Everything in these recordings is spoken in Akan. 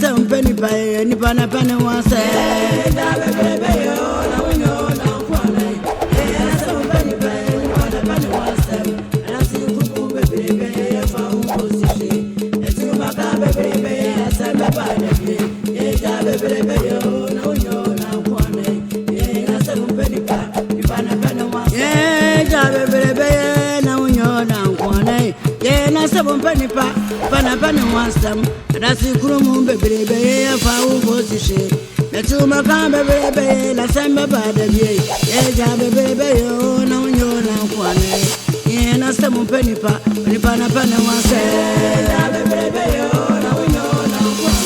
some penny pie, any pana penny one say. Penny wants them, and I see Krum baby, if I will go to shade. The two Macamba baby, la samba bada, yeah, baby, oh, no, you're not one. Yeah, and some penny pa, penny pana penny wants them, baby, oh, no, you're not one.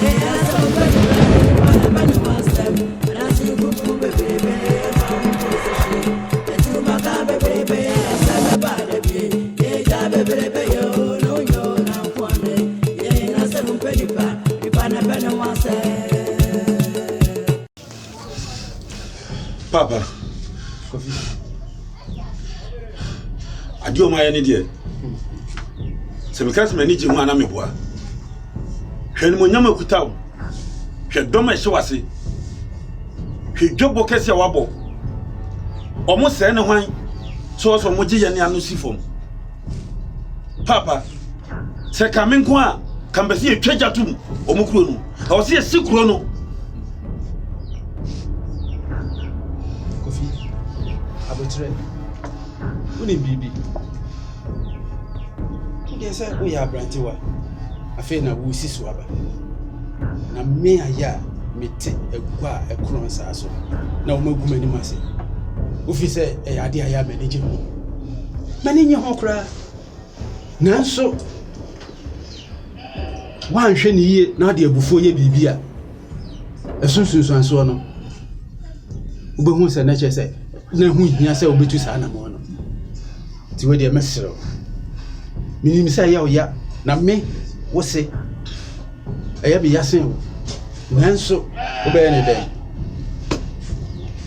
Yeah, some penny wants them, and I see Krum baby, if I will go to shade. The two Macamba baby, la samba bada, yeah, baby, oh. Papa, coffee. I do my any dear. Some cast manage you one amibwa. Henmonyama Kutao. She don't my shawasi. He job Bocassia wabble. Almost any wine. So from Moji and Yanusifom. Papa, say coming qua. Can be see a treasure to Omukrono. I was here sick chrono. Coffee. I will try. Wouldn't be. Yes, we are Brantiwa. I feel na we see swabber. Na me a ya me take a cross as so. Now, no woman in Massey. If you say a idea, I am managing. Managing your hawker. Now, so. One shiny year, now dear before ye be beer. As soon as I saw no. But once a nature say, no, who he has said, be to Sana Mono. To where dear Messer. Meaning, say, ya, now me, what say? I have a yasin. Nanso, obey any day.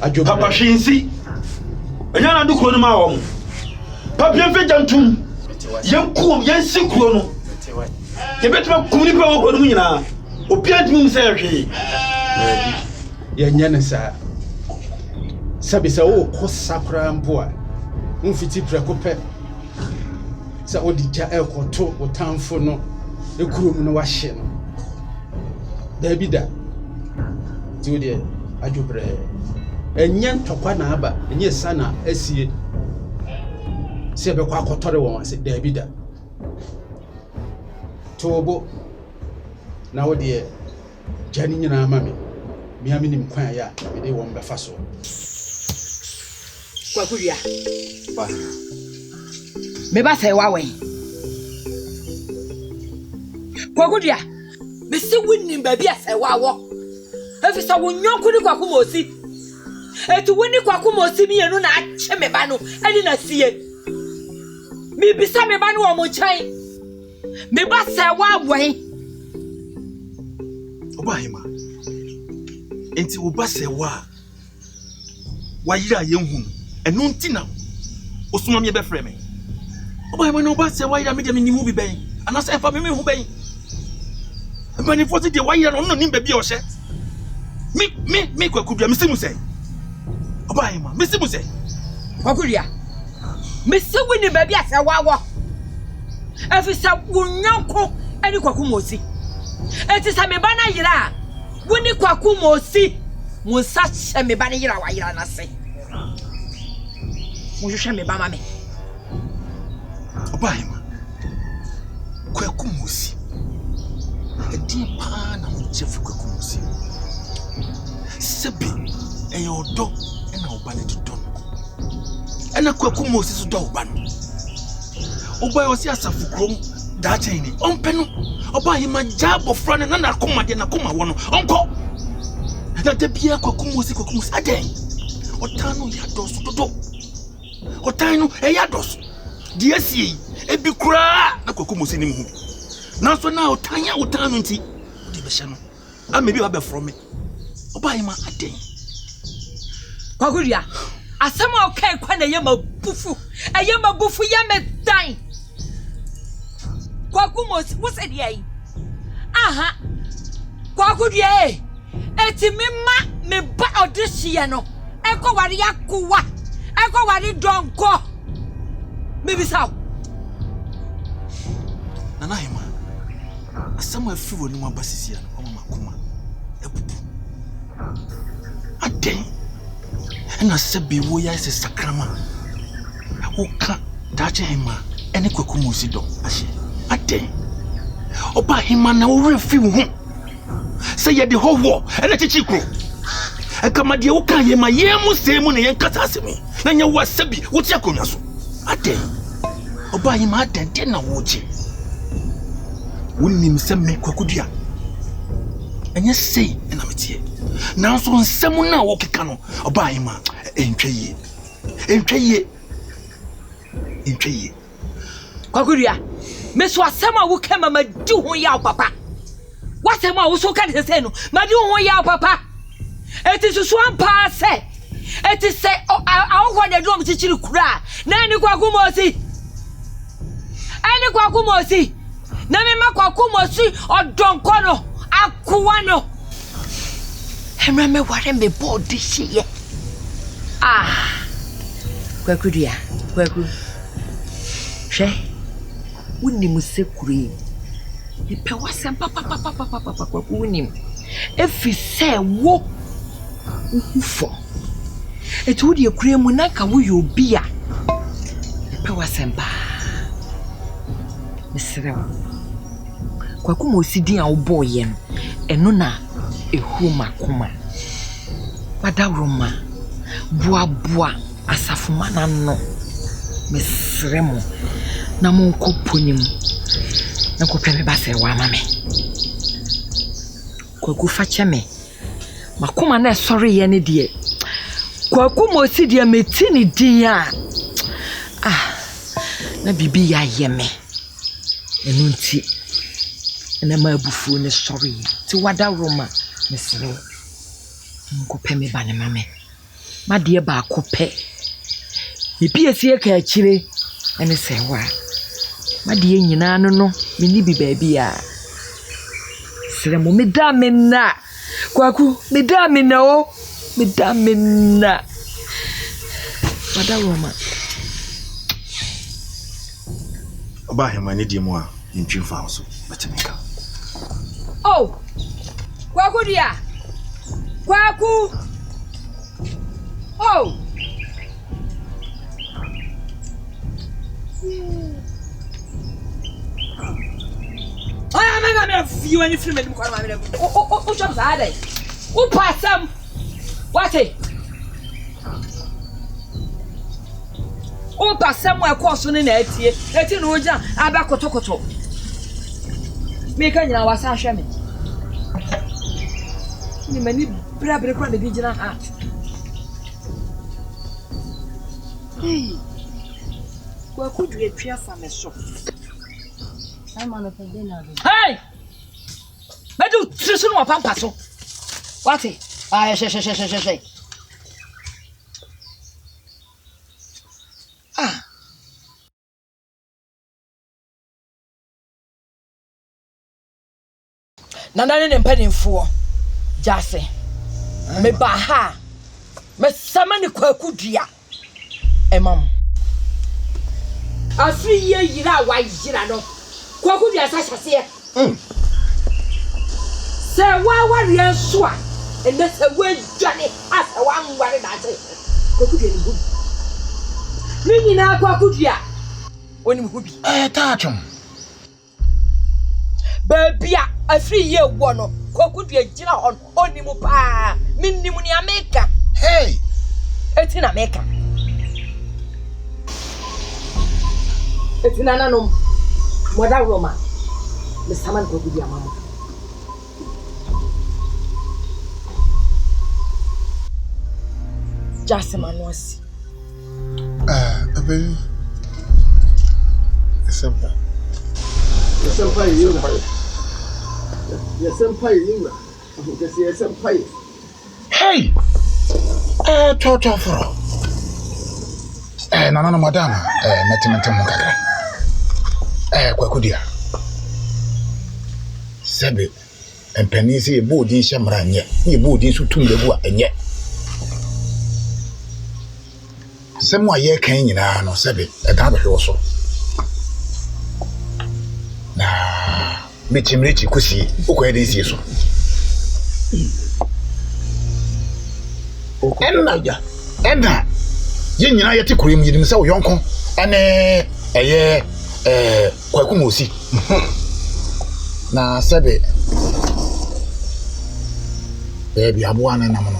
I do Papa Shinsi. And I do call my own. Papa Vejantum. Young cool, young sick chrono. You better communicate with me now. Opiate me, sir. Yan, sir. Sabisa, oh, cost sacra and poor. Unfitty precope. So, the jail control or town for no, the crew no washing. There be that. To the Ajubre. And yan topana, and yes, Sana, S.C. Sebe Quaco Torre said, there be that. Tobo now dear Janny and mammy, me having him quiet, they won't be faso. Quacuria. Maybe say Wawe. Quacuria, Mr. Winning baby, I say Wawa. If it's a woman could Quacumosi, and to win the Quacumosi, me and not Chemebano, I didn't see it. Maybe some Mebano or Mochai. Me ba say wa way Obahima enti wo ba say wa yira yenhu eno ntina osuma me be frɛ me Obahima no ba say wa yira me de me nimu bi ben ana say fa me hu ben mbani foti de wa yira no nim ba bi o hye me Kwakudua me simu say Obahima me simu say Kwakudua me simu ni ba bi ase wa wo Efisa wunyanko eni Kwakumosi. Eti sa me bana yira. Wuni Kwakumosi. Musa che me bana yira wa yira na se. Mo hwehwe me ba ma me. Obahima. Kwakumosi. Edi pa na mo chefu Kwakumosi. Sebi eyodo ena obane dodon. Ena Kwakumosi so do obane. Oba yosi asafu krom da chaini ompenu oba hima jabo frane na nakoma de nakoma wono onko na de bia Kwakumosi aden otano ya dosu dodo otano ya dosu die sie ebi kura na Kwakumosi nim hu na so na otano nti de be hye no amebi wa be from me oba hima aden Kwakudua asama okay kwa na yema bufu ayema bufu ya me dan Kwakumosi, what's it yay? Aha, Kwakudie. Eti me ba odihye no. Eko wari yakuwa. Eko wari donko. Me bisa. Nana Hema. Asama afi woni mu abasisi ya no makoma. Ebubu. Aden. Ena sebi wo ya se sakrama. Woka dache Hema ene kwaku musi do ahye. Aden. Oba Hema na wo refi wo ho. Se ye de howo ene chichikro. Ekama de wo kan Hema ye mu se mu ne yen kata asemi. Na nya wo sebi wo ti akonwa so. Aden. Oba Hema aden de na wo je. Wonnim se me kwakudua. Enye sei na metie. Nanso nsem na wo keka no oba Hema entwaye. Kwakudua. Me so asema wo kema ma di ho ya papa. Wasema wo so ka de se no ma di ho ya papa. Eti susu ampa se. Eti se awo de dom chichiri kura. Na ni kwakumosi. Na me makwakumosi odonko no akuwa no. Hemra me ware me body hye. Kwakudua. Kwaku. Hwe. Wuni musekure. Ipe wasem papa wuni. Efi se wo. Ufo. Etu wudi ekure mu na ka wo yobi a. Ipe wasem ba. Misrew. Kwaku mo sidin a wo boye no. Eno na ehu makoma. Wadawroma. Boa asafuma na no. Misremo. Na mo koponim. Na kopeme ba se wa mame. Kwaku fache me. Makoma na sorry ye ne de. Kwaku mo si de meti ni din a. Na bibi ya yeme. Enu nti. Na ma abufu ne sorry. Ti wada roma mesre. Nkopeme ba ne mame. Ma de ba akopɛ. Bibi esie ka akire. Ene se wa. Ma de nyina no meni bi baabi a. Seremo meda menna. Kwaku meda menna o. Meda menna. Wada roma. Oba Hema ni di mu a ntwimfa so betemeka. Oh. Kwaku dia. Kwaku. Oh. I'm you any film in the oh, jobs are they? Who pass some? What it? Oh, pass somewhere across on the net here. Let you know, Abacotocoto. Make a now was Ashami. Many brabber from the digital art. Hey, what could you appear from a shop? I'm on a dinner. Hey! I do Tristan or Pampaso. What it? I say. Nana and penny for Jassy. Me baha. Me summon the Kwakudia. Mum. A 3 year yira white girano. Kwakudia Sasha here. Say, why are you so? And that's a word Johnny as a one worried at it. Kwakudia good. Bring in our Kwakudia. When you would be touch him. Baby, a 3 year one. Kwakudia Gina on Onimupa. Minimunia maker. Hey! It's in a maker. It's in an anum. What a Roma. The Saman Kwakudia Mamma. Just a man was. A baby. Simple. Yes, senpai. Hey! Toto fro. Nana madam. Metimento mukaka. Kwakudia. Sebe. empani se e bodin shamra nye ni bodin so tum lebu a enye semu aye kan nyina no sebe e da behwe so na metimrechi kusi ukwa de sie so Enda ye nyina ye te kurem yidim se wo yonko ene eye kwaku mosi na sebe bi aboa na nam no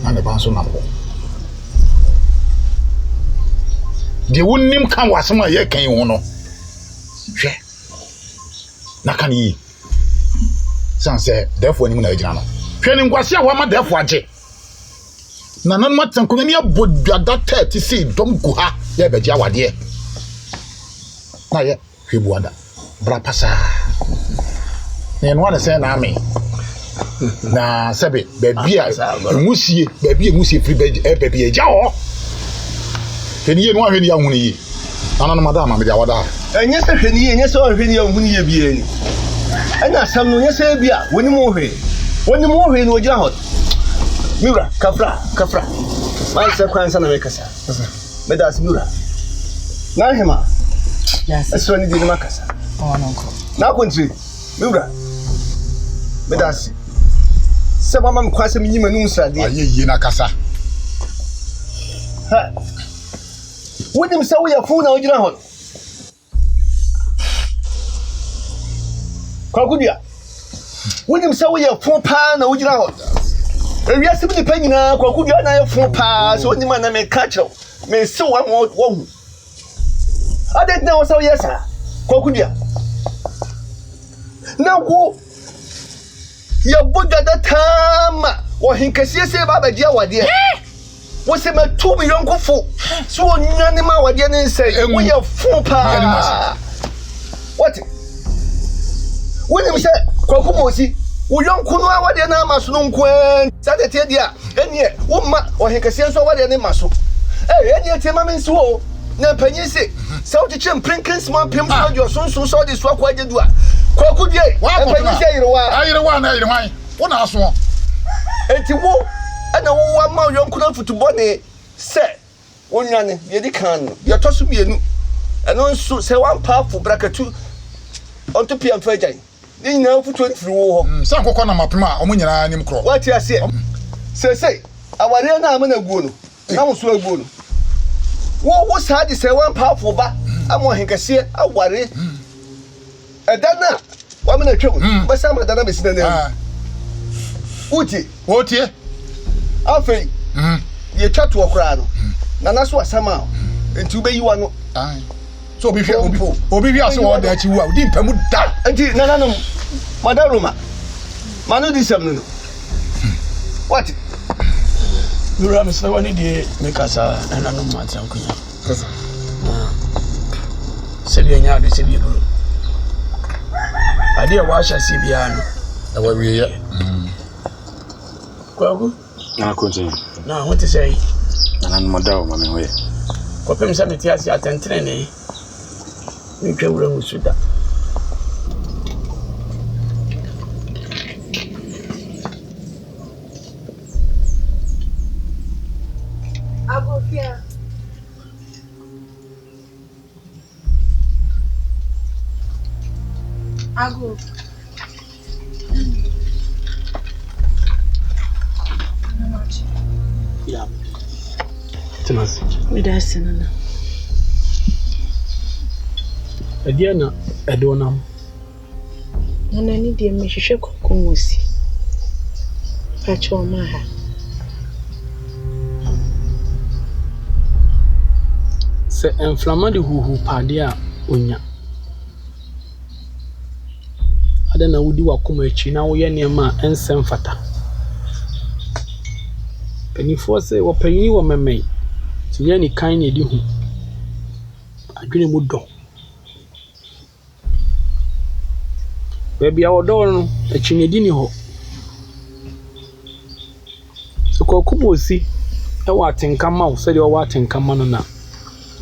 na ne ban so nam ho de wonnim kan wasema ye kan ho no hwe na kan yi sanse therefore nim na agina no hwe ni ngwase a wa ma therefore age na nan matan ko ni abodada 30 si dom gu ha ye be ja wade na ye hwe buada bra pasa ne no wana se na ame na sebe bebia musie free bebia ja ho hweniye no ahweni ya hunu yi ana no madam me dia wada enye se hweniye enye se hweniye hunu ye bia ni ana sam no enye se bia woni mo hwe no ogira hot Mura, kafra. Man se kwanza na mekasa. Medas Mura. Na hema. Yes. Eso ni di makasa. Oh no ko. Na kontri. Mura. Medas. Se mama mkwase minyima nu nsade. Aye na kasa. Ha. Wodim se wo ya fu na ogira hot. Kwakudia. Wodim se wo ya fu pa na ogira hot. Ewia se bi panyina kwaku bia na yefo pa so onima na me ka kyew me se wa hu ade na wo so yesa kwaku bia na wo ya bodada tama wo hinkasie se ba bagia wade wo se ma 2 million kofo so onyane ma wade ne nse wo yefo pa what se kwaku mosi Uyon kunu awade na maso no nkwan sade te dia enie wo ma ohenkese nso awade ne maso enie te ma menso o na panyi se wo tiche mprinkins ma pem so jo sonso so de so akwa jedu a kwaku die panyi se ayirewa na ayirewan wo na aso enti wo ana wo wa ma uyon kunu futubo ne se wonwane ye di kan ye toso bienu eno nso se wan powerful brakatu onto pm fajan ni na futu wo ho san kokko na mapema o munyina nim kro wati ase se aware na amana guo no na mo so aguo no wo sa di se wan powerful ba amo henkase aware edana wa me na twem ba sa ma dana be sina na uti afei ye twatu okra no na naso asama enti ubeyi wa no so obi hwe ase wo da achi wu a odi mpamu da enti nananom madaroma manu di sam no what Mura me say wani die mekasa nananom matam kunya se bi nya de se bi bro ade wa sha se bia no na wa wiye kwagu na konje na what to say nananom da o ma me hoye ko pem se meti ase atentre ne ni twewura musuda Ago. Yeah. Timas. Midasi nana. Ediana edonam. Nana ni die mehwehwe kokomosi. Pacho maha. Se inflammade huhu pade a onya. Ada na wudi wakoma echi na wo ye niam ensem fata. Penifo se wo panyi wo memei. Tinya ni kan na edi hu. Adwene mu do. Baby awodo no echi ne di ni ho. Ko kubosi e wa atenkama wo se de wo atenkama no na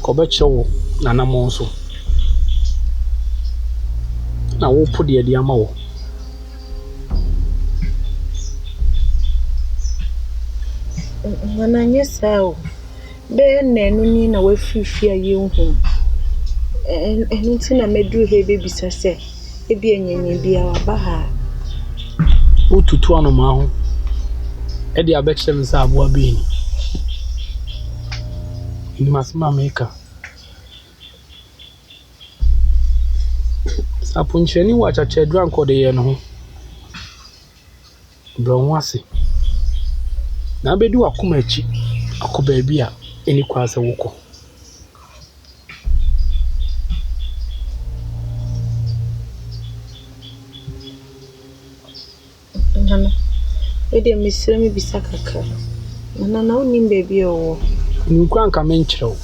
ko be chewo na na mo so. Na wo po de ama wo Nana nyesa be na enu ni na wafirifi aye hu enu ti na medru he be bisa se e bi enyenye bia wa ba ha ututu anu ma ho e dia be kire nsa abo abi ni masima meka sapuncheni wa chache dranko de ye no ho bro wase na bedu akoma achi akoba bia eni kwase woko nana e de misire mi bisa kakra nana na onim baby owo ni kwa nka menkyerɛw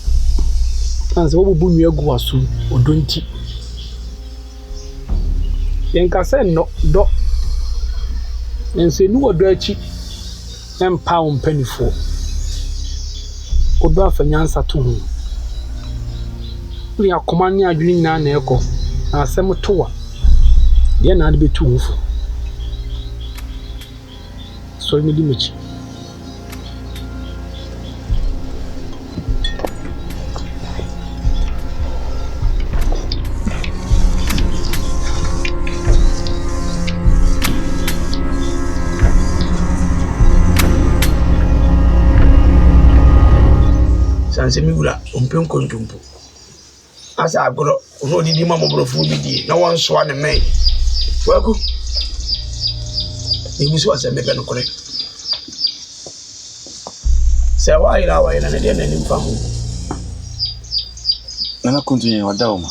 tanze wo bubu nua gu asum odonti yenka sɛ no do ense nu wodo achi empa wo mpanifo odo afanyansa to ho uri akoma ne adwene nyina na ekɔ na asɛm towa de na ade betu ho fo so mi di mechi sanse mi wura ompen kontumpo asa agoro ono didi ma mobrofo bidi na won so ane me waku ni musu asa mebe no kore se wa ira na de na ni famu Nana continue wada ma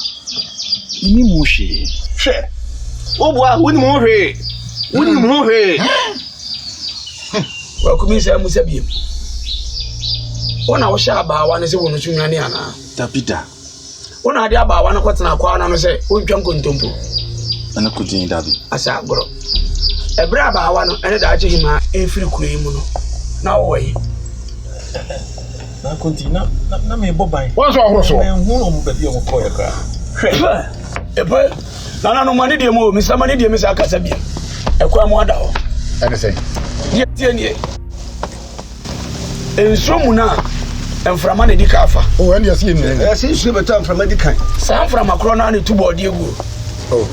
ini mu hwe Obwa woni mo hwe waku mi se musa biem Ona wo sha abawa ne se wonu tunwane ana tapita Ona ade abawa na kwatena kwa na no se wontwa nkontompo Nana continue dabi asa agoro ebre abawa no ene da ache hima efiri kure mu no na wo yi na continue na me boban Wọ́n sọ ọ̀húrọ̀ sọ. Me hu no mo baby o ko ya kra epe na no mani de mo mi samani de mi sa kasa bi ekwa mo ada ho Ẹni sẹ́yìn. ye tie nie enso mu na enframa ne dika afa O ẹni yẹ si yẹn nìyẹn. se su beto amframa di kan sa enframa kro na ne tubo de egu O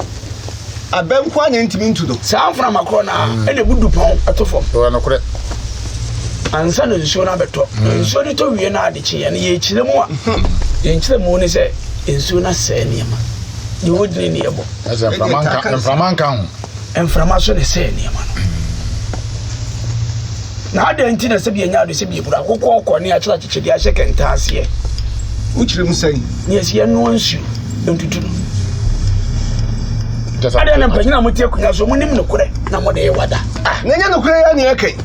abem kwa ne ntimi ntudo sa enframa kro na ene budu pon atofom o ẹni kúrẹ́. ansa no nsuo na beto nsuo de to wie na ade kye ne ye kyire mu a ye kyire mu ne se nsuo na se ne ma de wodine ne yebo Ẹsẹ̀ nframanka ho. enframa so ne se ne ma no na ade nti na se bi enya ade se bi ebura kokko okko ne a kyerɛ kyekye de ahye kenta ase uchire mu sai ne ase ye no nsuo ntutu no Just ade na mpanyina motie kunya so munim ne kure na mo de wada nenya no kure ya ne yakai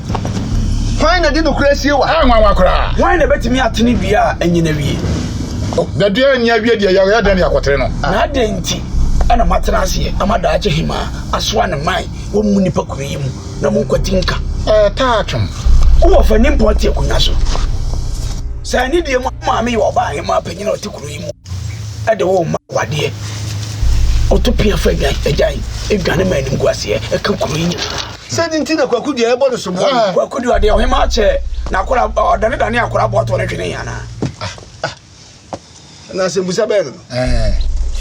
kwan na di no kure sie wa Ẹ nwa kura. wan na betimi atene bia anyina wie Dade nya wie de ya dan ya kwotere no. na ade nti ana matena ase amada ache hima asoa ne mai wo mu nipa kure yi mu na mo kwatinka Taatwum. wo fa ni mpɔte kunya so sa ni de mu ma me wo ba hima panyina otikuru yi mu ade wo ma wade otopia fa agyan edwane ma anim guase eka kuru yi se di nti na kwakudu ya ebo no so mo kwakudu ade o hima ache na akora dane akora boto ne twene yana na se musa be no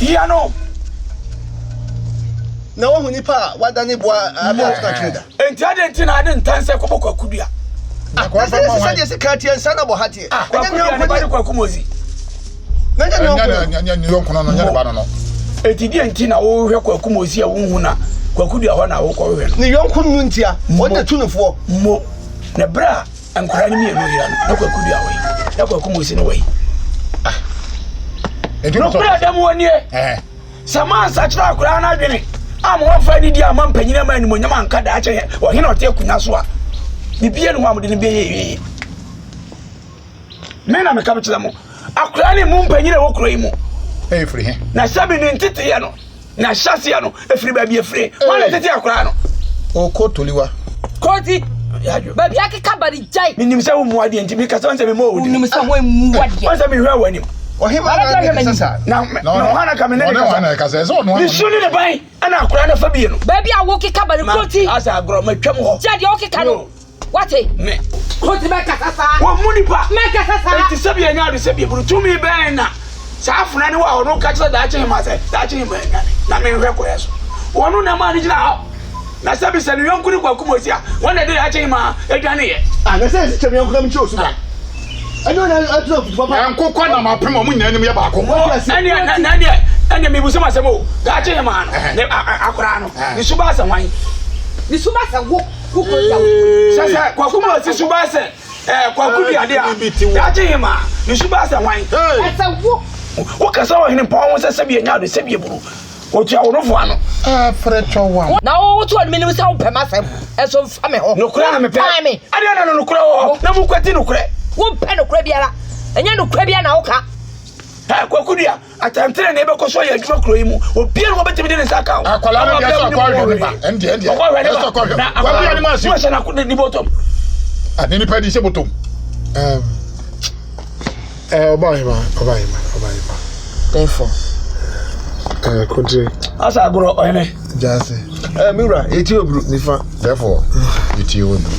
ya no na wo huni pa wadane boa aba na tweda enti ade nti na ade ntanse ko kwakudu a Akwa fa ma wa. se kati en sana bo hate kwakudu ade ba de kwakumozi nenya no Nya yonko no nya de ba no. eti die nti na wo hwe kwakumozi a wo hu na kwakudu a ho na wo ko hwe no ni yonko nu ntia wona tunufo mo na bra ankora ni mi enu hira no kwakudu a wei na kwakumozi no wei no bra da mo nie sama sa kira akora na adwene am wo fa ni di am mpanyina ma ni mo nyama anka da ache wo hina ote kunya so a bibie no amode ne be ye me na me ka bitela mo akora ni mo mpanyina wo kro yi mo Free he. na sabi ni ntete ye no na hyase ye no efiri ba bi efiri wala tete akora no O ko toliwa. Koti baby akeka bari jai minim se wo mu ade nti mi ka se me mo odi nim se wo mu ade won se me hwa wani ohima na sasa na hana ka me ne ka se so no. ni suni ne ban ana akora na fa bi no baby a wo keka bari koti asa agro matwam ho jadi o keka no What? Me. What the Macassa? What money pa? Macassa. It's Sabia now to Sabia to me banana. Safran or no catch that chain myself. That chain man. Na me request. One na manage now. Na sabi se no kunu kwa kumosia. One day I chain ma edwane ye. Ah, na say se me come show so. I don't know papa. Am kokwa na mapem mo nyanim ye ba ko. Anya me buso masemo. That chain ma no. Akora no. Ni suba sa wan. Ni suba sa wo. Sasa kwa kumosia suba sa kwa kudi ade a. That chain ma. Ni suba sa wan. Asa wo. O kasa wa hene pon se sabi nya de sabi buru. O tia wo no fo ano. Frecho wa. Na wo to admi ni se wo pema sem. Eso fa me ho. No kura na me pe. Ade na no kura ho. Na mu kwati no kura. Wo pe no kura biara. Enya no kura bia na wo ka. Kwa kudia atantere na ebe ko so ya adwuma kuro yi mu. Obi na wo betimi de ne saka. Akwala no ga so kwa hwe ba. Ende. Eso kwa hwe. Wa bia ni ma si. Wo se na ko ni bottom. Ani ni pa di se bottom. Oba hima. Therefore. Country. Asa agro oyene. Jase. Mira, eti obru nifa. Therefore, eti obru.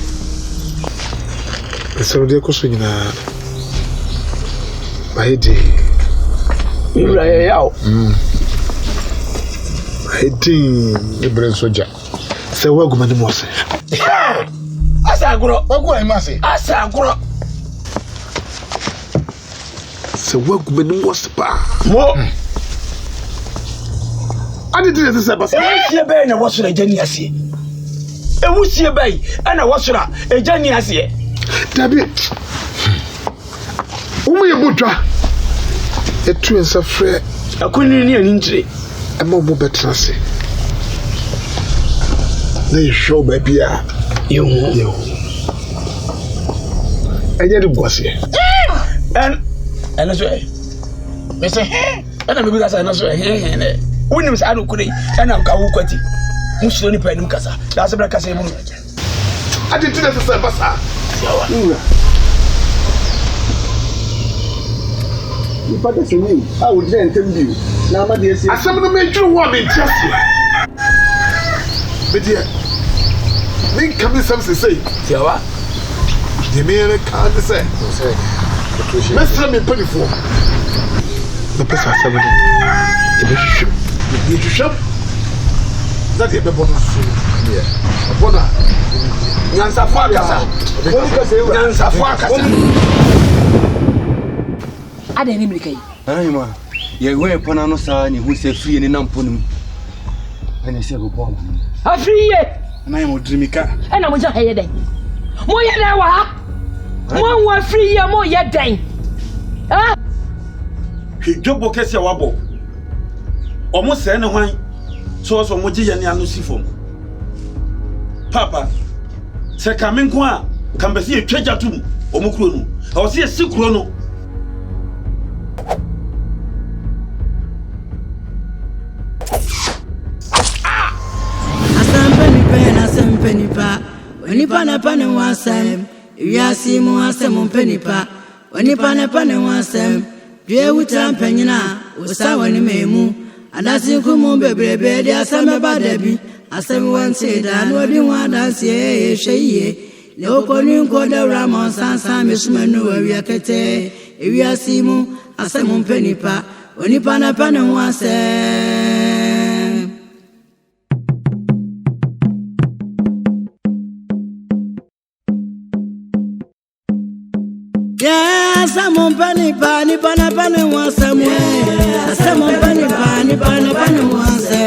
So de ko so nyina. Baidi. Mira yawo. Baidi Ibre soja. Se waguma ni mo se. Asa agro. Wagura hima se. Asa agro. Se waguma ni mo se pa. Mo. Ade dire se basa. Ewusie be na wosoro ejani ase. Ewusie be na wosoro ejani ase. Dabi. Umu ye butwa. Etu ensa frɛ. Akuni ni ani ntire. Ema mo betra se. Na ye show ba bia. Yo. Enye de gwase. Ana so me say ana me bi kasa ana so ne. Unim sa anu kure ana ka wo kwati. Musulo ni pa nim kasa. Da sabra kasa mu. Ade dire se basa. You put this in you. I would then tell you. Now, my dear, I some of make you want me just but dear, me come in something say. Tiawa. The mere can't say. Let's let me put it for. The person somebody. The bishop. That is the bonus. Yeah. Bona. Nyansa fwa kasa. Nyansa fwa kasa. Ade ni mlika yi. Ayima. Ye we pona no sa ni hu se fie ni namponum. Ene se go ball. Afriye. Na yemo drimika. Ena mo ja heye den. Mo ye den wa ha. Mo wa afriye mo ye den. Ah. Hidwobo kese wabo. Omo se ne hwan. So mo gye ye ne anu sifom. Papa. Se kamenko a kambesi etwaja tum omukuro no. Awo se sikuro no. Penipa, Onipa na pane wasem, Yasi mu asem penipa, Onipa na pane wasem, Dwe wuta penyina, Usawa ni memu, Adasi kumu bebrebe de asame badabi, Asem wanse da no di wadansi sheye, Leoko ni nkoda ramon sansa misumenu ewiakete, Yasi mu asem penipa, Onipa na pane wasem. Samon pani pani pana pani wasem. Samon pani pani pana pani wasem.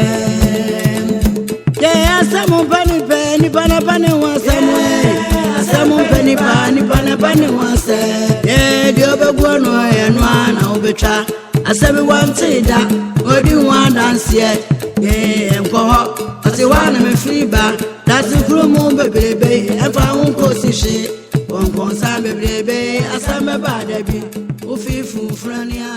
Yeah, samon pani pani pana pani wasem. Samon pani pani pana pani wasem. Yeah, diobe guano ya nwana obecha. Asemi wantida, odi wan dance ye. Yeah, enko ati wana me friba. That's kuro mu bebrebe. Enfa unko sishi. Won konsa bebrebe asame badabi ofifu frania